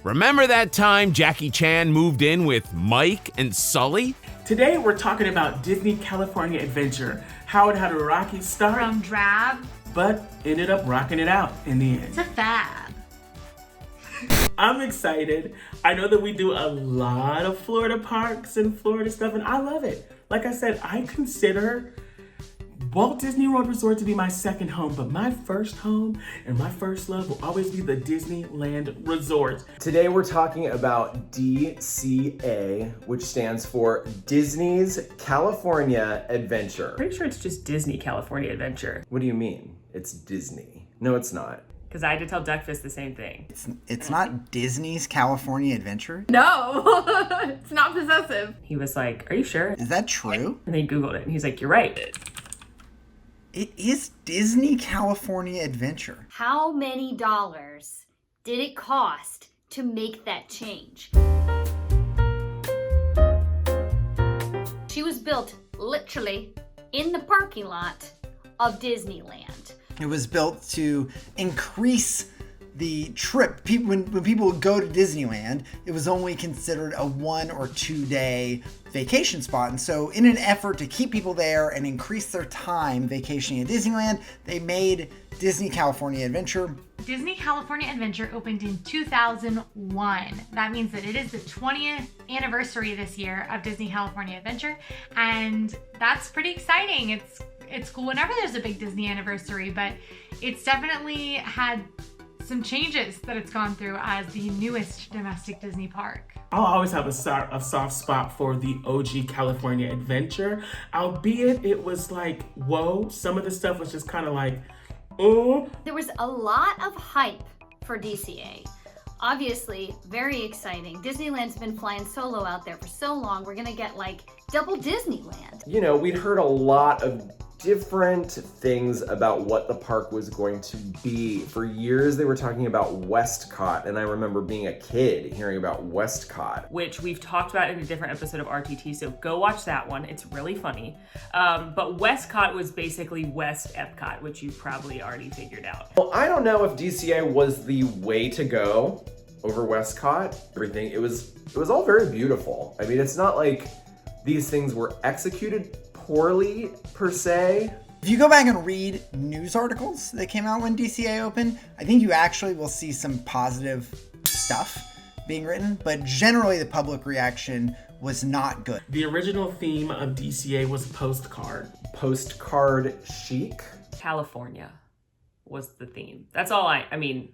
Remember that time Jackie Chan moved in with Mike and Sully? Today we're talking about Disney California Adventure, how it had a rocky start, From drab, but ended up rocking it out in the end. to fab. I'm excited. I know that we do a lot of Florida parks and Florida stuff, and I love it. Like I said, I consider Walt Disney World Resort to be my second home, but my first home and my first love will always be the Disneyland Resort. Today we're talking about DCA, which stands for Disney's California Adventure. Pretty sure it's just Disney California Adventure. What do you mean? It's Disney. No, it's not. Because I had to tell Duckfist the same thing. It's not Disney's California Adventure? No, it's not possessive. He was like, "Are you sure?" Is that true? And then he Googled it, and he's like, "You're right." It is Disney California Adventure. How many dollars did it cost to make that change? She was built literally in the parking lot of Disneyland. It was built to increase the trip. When people would go to Disneyland, it was only considered a 1 or 2 day vacation spot. And so in an effort to keep people there and increase their time vacationing at Disneyland, they made Disney California Adventure. Disney California Adventure opened in 2001. That means that it is the 20th anniversary this year of Disney California Adventure, and that's pretty exciting. It's cool whenever there's a big Disney anniversary, but it's definitely had some changes that it's gone through as the newest domestic Disney park. I'll always have a soft spot for the OG California Adventure, albeit it was like, whoa, some of the stuff was just kind of like, oh. There was a lot of hype for DCA. Obviously, very exciting. Disneyland's been flying solo out there for so long, we're gonna get like double Disneyland. You know, we'd heard a lot of different things about what the park was going to be. For years, they were talking about Westcott, and I remember being a kid hearing about Westcott. Which we've talked about in a different episode of RTT, so go watch that one. It's really funny. But Westcott was basically West Epcot, which you probably already figured out. Well, I don't know if DCA was the way to go over Westcott. Everything, it was all very beautiful. I mean, it's not like these things were executed poorly per se. If you go back and read news articles that came out when DCA opened, I think you actually will see some positive stuff being written, but generally the public reaction was not good. The original theme of DCA was postcard. Postcard chic. California was the theme. That's all I mean,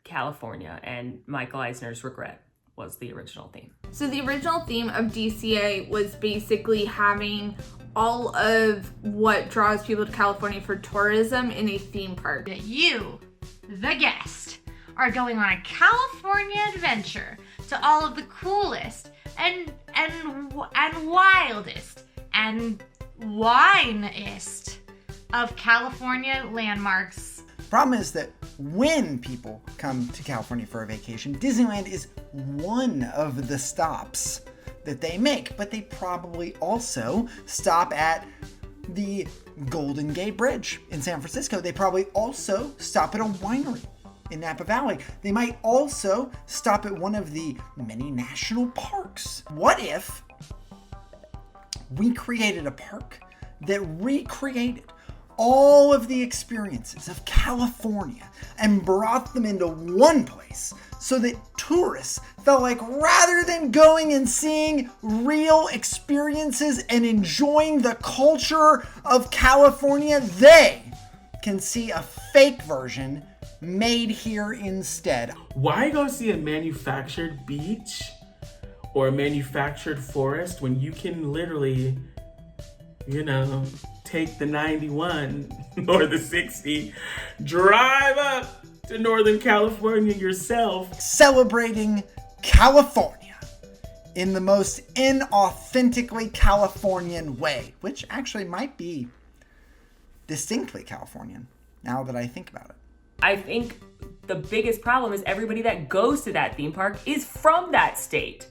California and Michael Eisner's Regret was the original theme. So the original theme of DCA was basically having all of what draws people to California for tourism in a theme park. That you, the guest, are going on a California adventure to all of the coolest and wildest and winest of California landmarks. Problem is that when people come to California for a vacation, Disneyland is one of the stops that they make, but they probably also stop at the Golden Gate Bridge in San Francisco. They probably also stop at a winery in Napa Valley. They might also stop at one of the many national parks. What if we created a park that recreated all of the experiences of California and brought them into one place so that tourists felt like rather than going and seeing real experiences and enjoying the culture of California, they can see a fake version made here instead. Why go see a manufactured beach or a manufactured forest when you can literally, take the 91 or the 60, drive up to Northern California yourself. Celebrating California in the most inauthentically Californian way, which actually might be distinctly Californian now that I think about it. I think the biggest problem is everybody that goes to that theme park is from that state.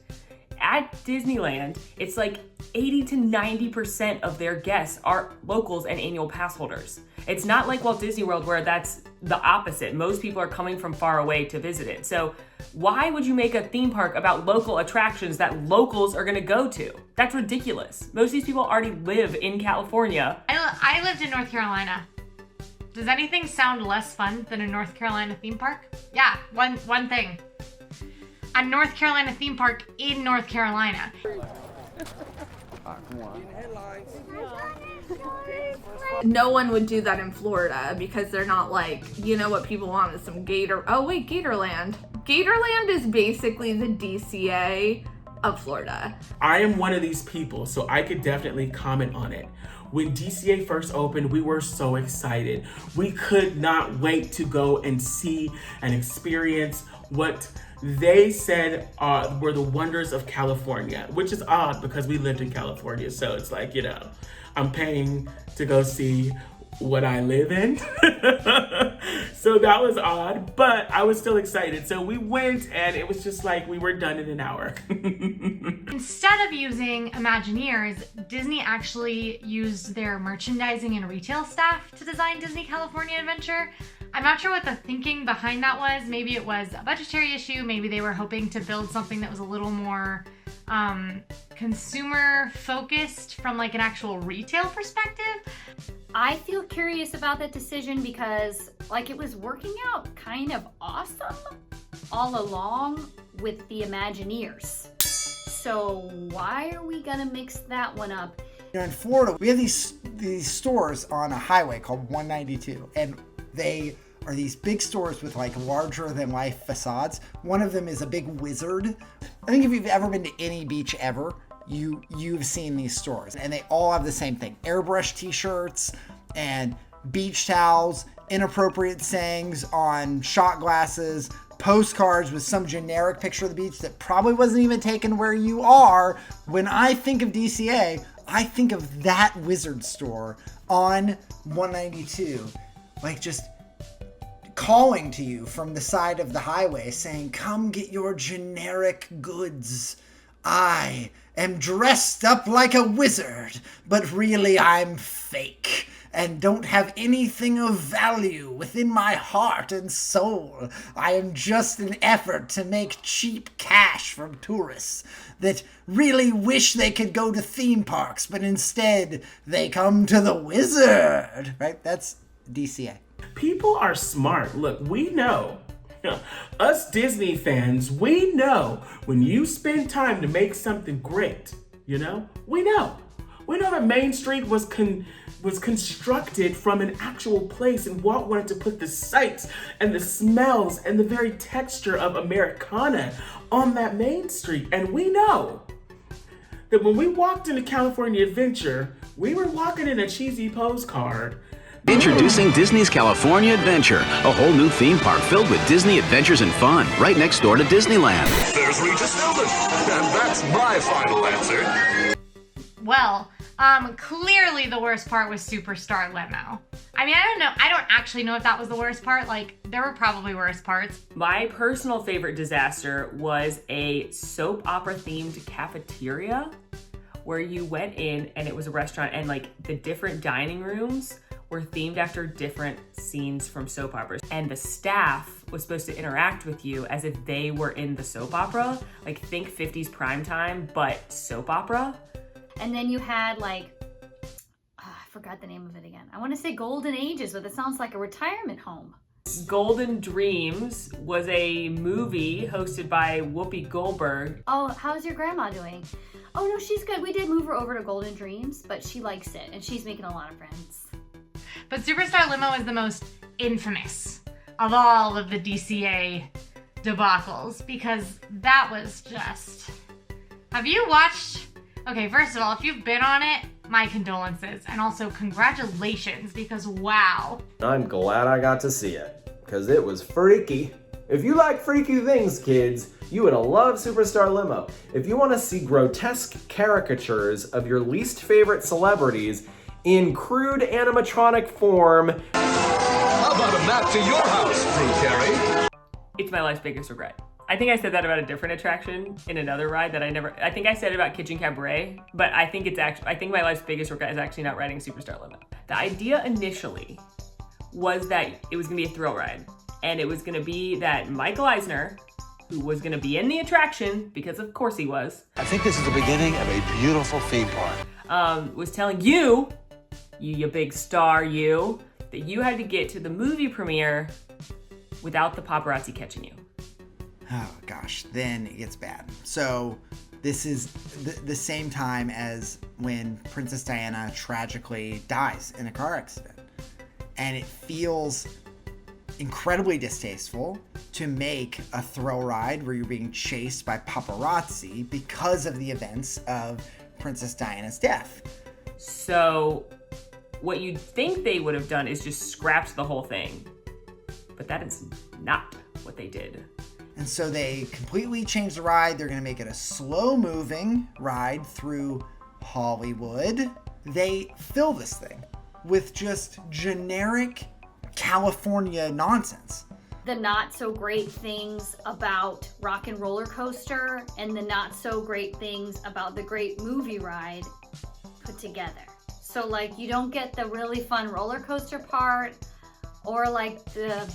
At Disneyland, it's like 80 to 90% of their guests are locals and annual pass holders. It's not like Walt Disney World where that's the opposite. Most people are coming from far away to visit it. So why would you make a theme park about local attractions that locals are gonna go to? That's ridiculous. Most of these people already live in California. I lived in North Carolina. Does anything sound less fun than a North Carolina theme park? Yeah, one thing. A North Carolina theme park in North Carolina. No one would do that in Florida because they're not like, you know what people want is some Gatorland. Gatorland is basically the DCA of Florida. I am one of these people, so I could definitely comment on it. When DCA first opened, we were so excited. We could not wait to go and see and experience what they said were the wonders of California, which is odd because we lived in California. So it's like, I'm paying to go see what I live in. So that was odd, but I was still excited. So we went and it was just like we were done in an hour. Instead of using Imagineers, Disney actually used their merchandising and retail staff to design Disney California Adventure. I'm not sure what the thinking behind that was. Maybe it was a budgetary issue. Maybe they were hoping to build something that was a little more consumer focused from like an actual retail perspective. I feel curious about that decision because it was working out kind of awesome all along with the Imagineers. So why are we gonna mix that one up? In Florida, we have these stores on a highway called 192, and they are these big stores with larger than life facades. One of them is a big wizard. I think if you've ever been to any beach ever, you've seen these stores, and they all have the same thing: airbrush t-shirts and beach towels, inappropriate sayings on shot glasses, postcards with some generic picture of the beach that probably wasn't even taken where you are. When I think of DCA, I think of that wizard store on 192, just calling to you from the side of the highway saying, come get your generic goods. I am dressed up like a wizard, but really I'm fake and don't have anything of value within my heart and soul. I am just an effort to make cheap cash from tourists that really wish they could go to theme parks, but instead they come to the wizard, right? That's DCA. People are smart. Look, we know, us Disney fans, we know when you spend time to make something great, we know. We know that Main Street was constructed from an actual place, and Walt wanted to put the sights and the smells and the very texture of Americana on that Main Street. And we know that when we walked into California Adventure, we were walking in a cheesy postcard. Introducing Disney's California Adventure, a whole new theme park filled with Disney adventures and fun, right next door to Disneyland. There's Regis Philbin, and that's my final answer. Well, clearly the worst part was Superstar Limo. I mean, I don't know. I don't actually know if that was the worst part. There were probably worse parts. My personal favorite disaster was a soap opera themed cafeteria where you went in and it was a restaurant, and the different dining rooms were themed after different scenes from soap operas. And the staff was supposed to interact with you as if they were in the soap opera. Think 50s primetime, but soap opera. And then you had I forgot the name of it again. I want to say Golden Ages, but it sounds like a retirement home. Golden Dreams was a movie hosted by Whoopi Goldberg. Oh, how's your grandma doing? Oh no, she's good. We did move her over to Golden Dreams, but she likes it and she's making a lot of friends. But Superstar Limo is the most infamous of all of the DCA debacles because that was just... Have you watched... Okay, first of all, if you've been on it, my condolences, and also congratulations, because wow. I'm glad I got to see it, because it was freaky. If you like freaky things, kids, you would love Superstar Limo. If you want to see grotesque caricatures of your least favorite celebrities in crude animatronic form... How about a map to your house, Drew Carey? It's my life's biggest regret. I think I said that about a different attraction in another ride that I think I said it about Kitchen Cabaret, but I think my life's biggest regret is actually not riding Superstar Limo. The idea initially was that it was going to be a thrill ride. And it was going to be that Michael Eisner, who was going to be in the attraction, because of course he was. I think this is the beginning of a beautiful theme park. Was telling you big star, that you had to get to the movie premiere without the paparazzi catching you. Oh gosh, then it gets bad. So this is the same time as when Princess Diana tragically dies in a car accident. And it feels incredibly distasteful to make a thrill ride where you're being chased by paparazzi because of the events of Princess Diana's death. So what you'd think they would have done is just scrapped the whole thing. But that is not what they did. And so they completely changed the ride. They're going to make it a slow-moving ride through Hollywood. They fill this thing with just generic California nonsense. The not so great things about Rock and Roller Coaster and the not so great things about the Great Movie Ride put together. So like you don't get the really fun roller coaster part or like the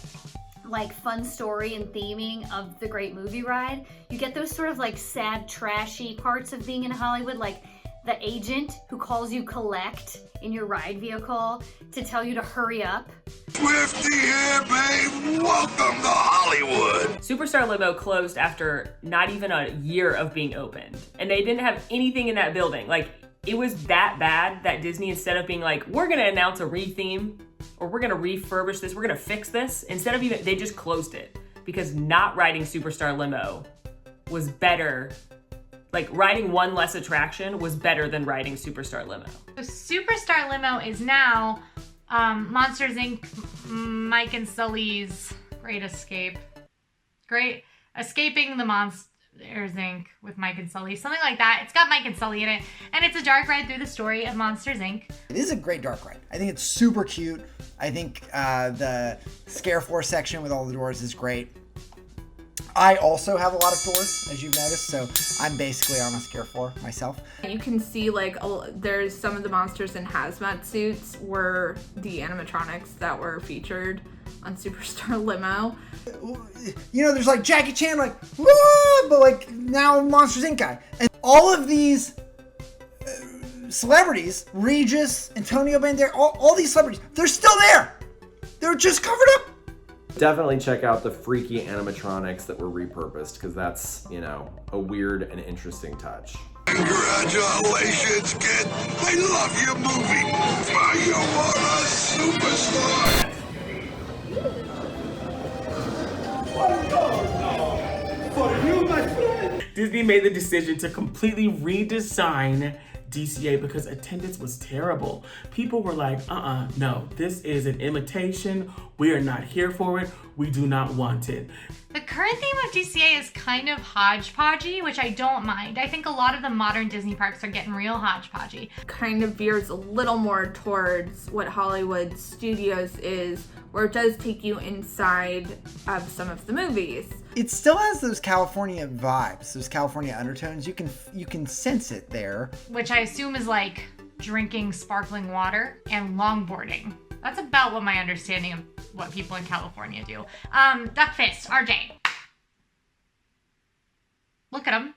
fun story and theming of the Great Movie Ride. You get those sort of like sad, trashy parts of being in Hollywood, like the agent who calls you collect in your ride vehicle to tell you to hurry up. Swifty here, babe. Welcome to Hollywood. Superstar Limo closed after not even a year of being opened. And they didn't have anything in that building. Like, it was that bad that Disney, instead of being like, we're gonna announce a re-theme, or we're gonna refurbish this, we're gonna fix this, instead of even, they just closed it. Because not riding Superstar Limo was better. Like, riding one less attraction was better than riding Superstar Limo. So Superstar Limo is now Monsters Inc. Mike and Sully's Great Escape. Escaping the Monsters Inc. with Mike and Sully. Something like that. It's got Mike and Sully in it. And it's a dark ride through the story of Monsters Inc. It is a great dark ride. I think it's super cute. I think the Scare Floor section with all the doors is great. I also have a lot of doors, as you've noticed, so I'm basically on a Scare Floor myself. You can see like there's some of the monsters in hazmat suits were the animatronics that were featured on Superstar Limo. You know, there's like Jackie Chan, like, woo, but like now Monsters Inc. guy. And all of these celebrities, Regis, Antonio Banderas, all these celebrities, they're still there. They're just covered up. Definitely check out the freaky animatronics that were repurposed, because that's, you know, a weird and interesting touch. Congratulations, kid. They love your movie. You are a superstar. Disney made the decision to completely redesign DCA because attendance was terrible. People were like, no, this is an imitation. We are not here for it. We do not want it. The current theme of DCA is kind of hodgepodgey, which I don't mind. I think a lot of the modern Disney parks are getting real hodgepodgey. Kind of veers a little more towards what Hollywood Studios is, where it does take you inside of some of the movies. It still has those California vibes, those California undertones. You can sense it there. Which I assume is like drinking sparkling water and longboarding. That's about what my understanding of what people in California do. Duck Fist, RJ. Look at them.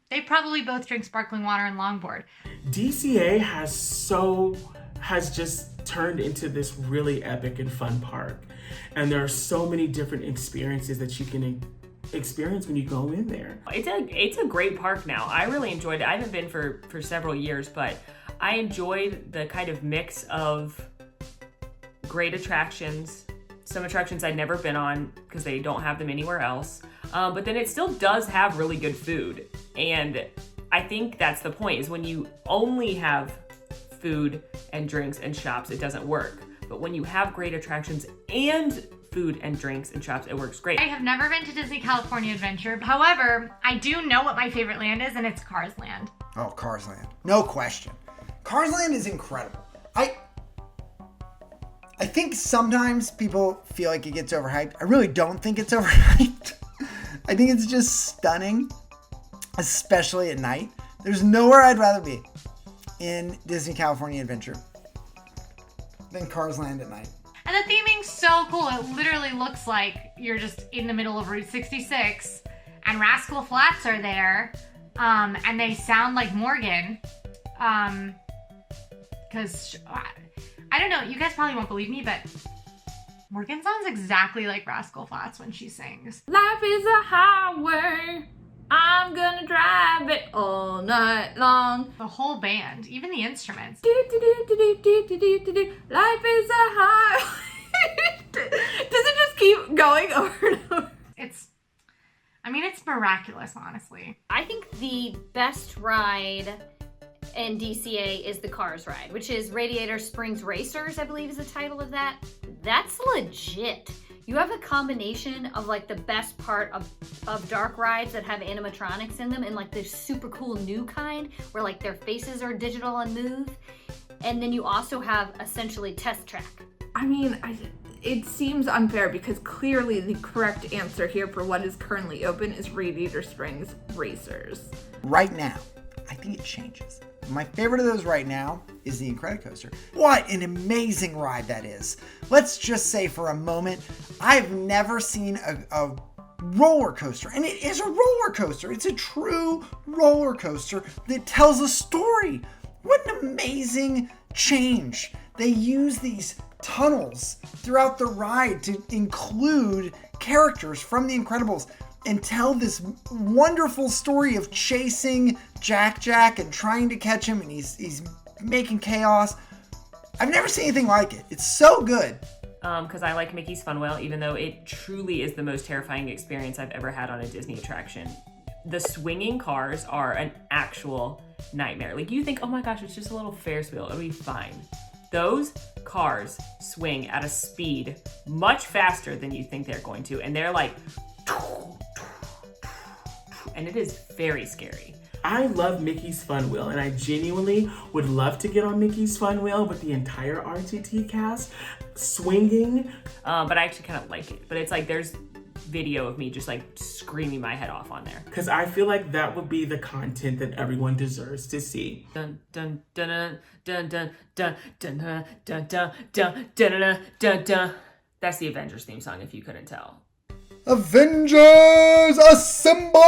They probably both drink sparkling water and longboard. DCA has just turned into this really epic and fun park. And there are so many different experiences that you can experience when you go in there. It's a great park now. I really enjoyed it. I haven't been for several years, but I enjoyed the kind of mix of great attractions, some attractions I'd never been on because they don't have them anywhere else. But then it still does have really good food. And I think that's the point, is when you only have food and drinks and shops, it doesn't work. But when you have great attractions and food and drinks and shops, it works great. I have never been to Disney California Adventure. However, I do know what my favorite land is, and it's Cars Land. Oh, Cars Land. No question. Cars Land is incredible. I think sometimes people feel like it gets overhyped. I really don't think it's overhyped. I think it's just stunning, especially at night. There's nowhere I'd rather be in Disney California Adventure than Cars Land at Night. And the theming's so cool. It literally looks like you're just in the middle of Route 66 and Rascal Flatts are there. And they sound like Morgan. Because, I don't know, you guys probably won't believe me, but Morgan sounds exactly like Rascal Flatts when she sings. Life is a highway. I'm gonna drive it all night long. The whole band, even the instruments. Life is a highway. Does it just keep going over and over? It's miraculous, honestly. I think the best ride in DCA is the Cars ride, which is Radiator Springs Racers, I believe is the title of that. That's legit. You have a combination of like the best part of dark rides that have animatronics in them and like the super cool new kind where like their faces are digital and move. And then you also have essentially Test Track. I mean, it seems unfair because clearly the correct answer here for what is currently open is Radiator Springs Racers. Right now, I think it changes. My favorite of those right now is the Incredicoaster. What an amazing ride that is. Let's just say for a moment, I've never seen a roller coaster, and it is a roller coaster. It's a true roller coaster that tells a story. What an amazing change. They use these tunnels throughout the ride to include characters from The Incredibles and tell this wonderful story of chasing Jack and trying to catch him, and he's making chaos. I've never seen anything like it. It's so good. Because I like Mickey's Fun Wheel, even though it truly is the most terrifying experience I've ever had on a Disney attraction. The swinging cars are an actual nightmare. Like, you think, oh my gosh, it's just a little Ferris wheel, it'll be fine. Those cars swing at a speed much faster than you think they're going to, and they're like, and it is very scary. I love Mickey's Fun Wheel, and I genuinely would love to get on Mickey's Fun Wheel with the entire RTT cast swinging. But I actually kind of like it. But it's like there's video of me just like screaming my head off on there. Because I feel like that would be the content that everyone deserves to see. Dun dun dun dun dun dun dun dun dun dun dun dun dun dun. That's the Avengers theme song, if you couldn't tell. Avengers Assemble!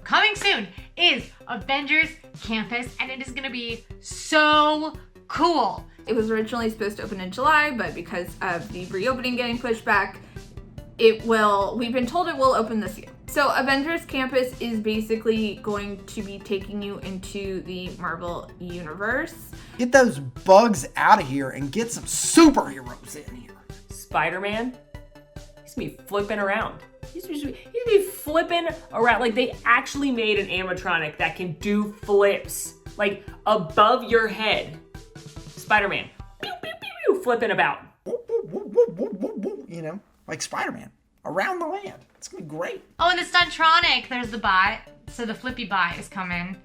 Coming soon is Avengers Campus, and it is going to be so cool. It was originally supposed to open in July, but because of the reopening getting pushed back, we've been told it will open this year. So Avengers Campus is basically going to be taking you into the Marvel Universe. Get those bugs out of here and get some superheroes in here. Spider-Man, he's gonna be flipping around. He's gonna be flipping around. Like, they actually made an animatronic that can do flips, like, above your head. Spider-Man, pew, pew, pew, pew, flipping about. You know, like Spider-Man, around the land. It's gonna be great. Oh, and the Stuntronic, there's the bot. So the Flippy bot is coming.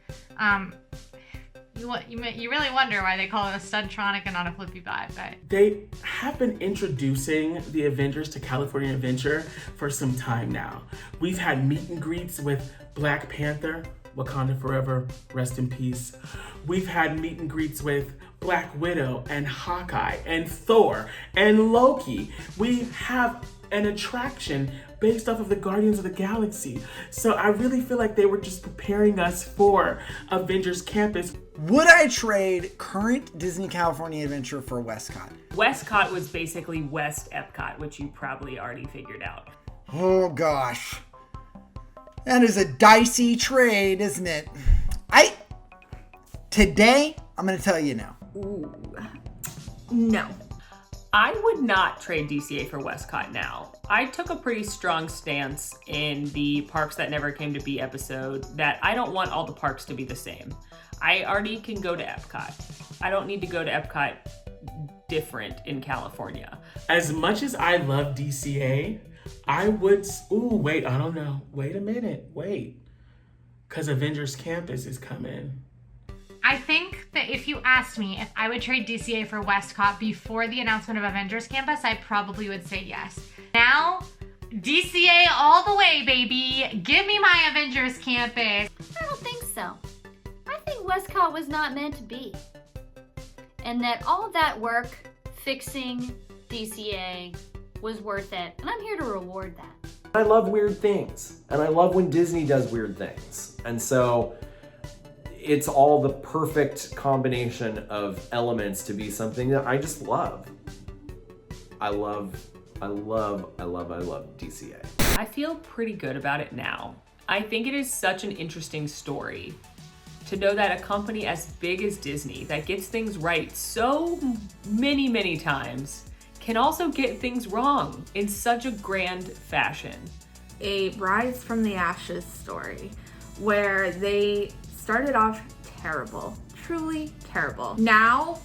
You really wonder why they call it a Stuntronic and not a Flippy bot, but They have been introducing the Avengers to California Adventure for some time now. We've had meet and greets with Black Panther, Wakanda Forever, rest in peace. We've had meet and greets with Black Widow and Hawkeye and Thor and Loki. We have an attraction based off of the Guardians of the Galaxy. So I really feel like they were just preparing us for Avengers Campus. Would I trade current Disney California Adventure for Westcott? Westcott was basically West Epcot, which you probably already figured out. Oh gosh. That is a dicey trade, isn't it? Today, I'm gonna tell you no. Ooh. No. I would not trade DCA for Westcott now. I took a pretty strong stance in the Parks That Never Came to Be episode that I don't want all the parks to be the same. I already can go to Epcot. I don't need to go to Epcot different in California. As much as I love DCA, I would, wait, I don't know. Wait a minute, because Avengers Campus is coming. I think that if you asked me if I would trade DCA for Westcott before the announcement of Avengers Campus, I probably would say yes. Now, DCA all the way, baby. Give me my Avengers Campus. I don't think so. I think Westcott was not meant to be. And that all that work fixing DCA was worth it. And I'm here to reward that. I love weird things, and I love when Disney does weird things. And so it's all the perfect combination of elements to be something that I just love. I love DCA. I feel pretty good about it now. I think it is such an interesting story to know that a company as big as Disney that gets things right so many times can also get things wrong in such a grand fashion. A rise from the ashes story where they started off terrible, truly terrible. Now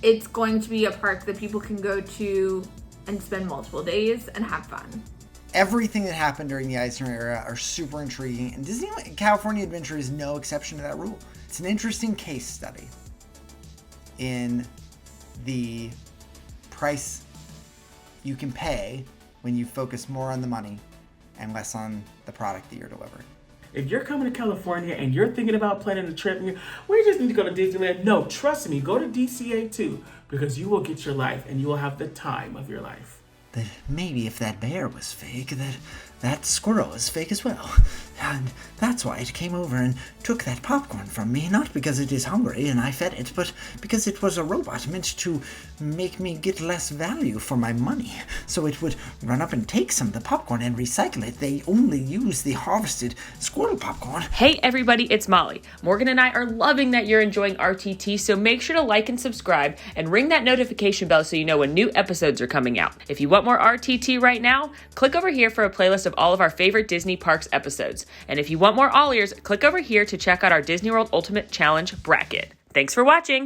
it's going to be a park that people can go to and spend multiple days and have fun. Everything that happened during the Eisner era are super intriguing, and Disneyland California Adventure is no exception to that rule. It's an interesting case study in the price you can pay when you focus more on the money and less on the product that you're delivering. If you're coming to California and you're thinking about planning a trip, and we just need to go to Disneyland. No, trust me, go to DCA too, because you will get your life and you will have the time of your life. That maybe if that bear was fake, that squirrel is fake as well. And that's why it came over and took that popcorn from me, not because it is hungry and I fed it, but because it was a robot meant to make me get less value for my money. So it would run up and take some of the popcorn and recycle it. They only use the harvested squirrel popcorn. Hey everybody, it's Molly. Morgan and I are loving that you're enjoying RTT, so make sure to like and subscribe and ring that notification bell so you know when new episodes are coming out. If you want more RTT right now, click over here for a playlist of all of our favorite Disney Parks episodes. And if you want more AllEars, click over here to check out our Disney World Ultimate Challenge bracket. Thanks for watching!